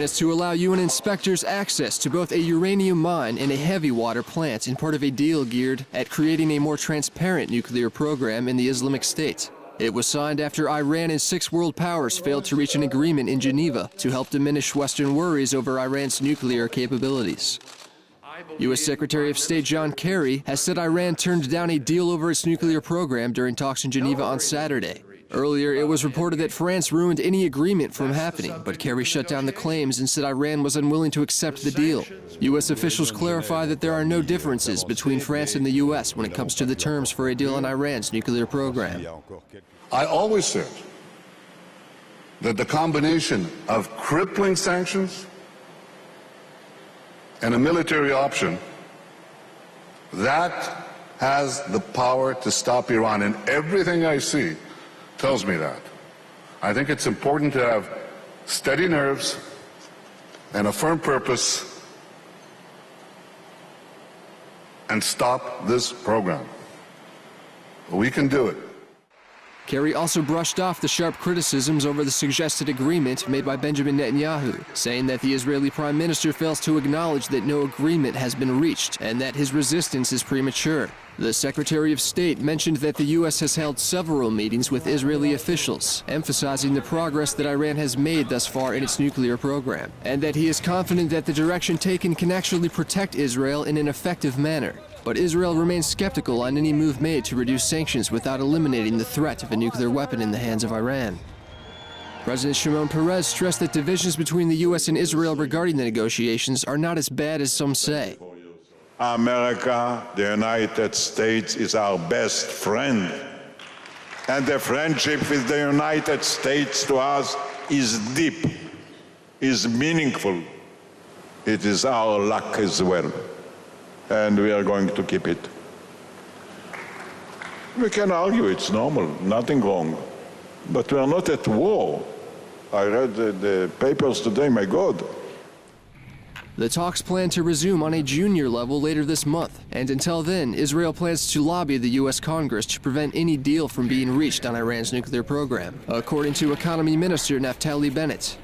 plan is to allow UN inspectors access to both a uranium mine and a heavy water plant in part of a deal geared at creating a more transparent nuclear program in the Islamic State. It was signed after Iran and 6 world powers failed to reach an agreement in Geneva to help diminish Western worries over Iran's nuclear capabilities. U.S. Secretary of State John Kerry has said Iran turned down a deal over its nuclear program during talks in Geneva on Saturday. Earlier, it was reported that France ruined any agreement from happening, but Kerry shut down the claims and said Iran was unwilling to accept the deal. U.S. officials clarify that there are no differences between France and the U.S. when it comes to the terms for a deal on Iran's nuclear program. I always said that the combination of crippling sanctions and a military option, that has the power to stop Iran, and everything I see tells me that. I think it's important to have steady nerves and a firm purpose and stop this program. We can do it. Kerry also brushed off the sharp criticisms over the suggested agreement made by Benjamin Netanyahu, saying that the Israeli Prime Minister fails to acknowledge that no agreement has been reached and that his resistance is premature. The Secretary of State mentioned that the U.S. has held several meetings with Israeli officials, emphasizing the progress that Iran has made thus far in its nuclear program, and that he is confident that the direction taken can actually protect Israel in an effective manner. But Israel remains skeptical on any move made to reduce sanctions without eliminating the threat of a nuclear weapon in the hands of Iran. President Shimon Peres stressed that divisions between the U.S. and Israel regarding the negotiations are not as bad as some say. America, the United States, is our best friend. And the friendship with the United States to us is deep, is meaningful. It is our luck as well. And we are going to keep it. We can argue, it's normal, nothing wrong. But we are not at war. I read the papers today, my God. The talks plan to resume on a junior level later this month, and until then, Israel plans to lobby the U.S. Congress to prevent any deal from being reached on Iran's nuclear program, according to Economy Minister Naftali Bennett.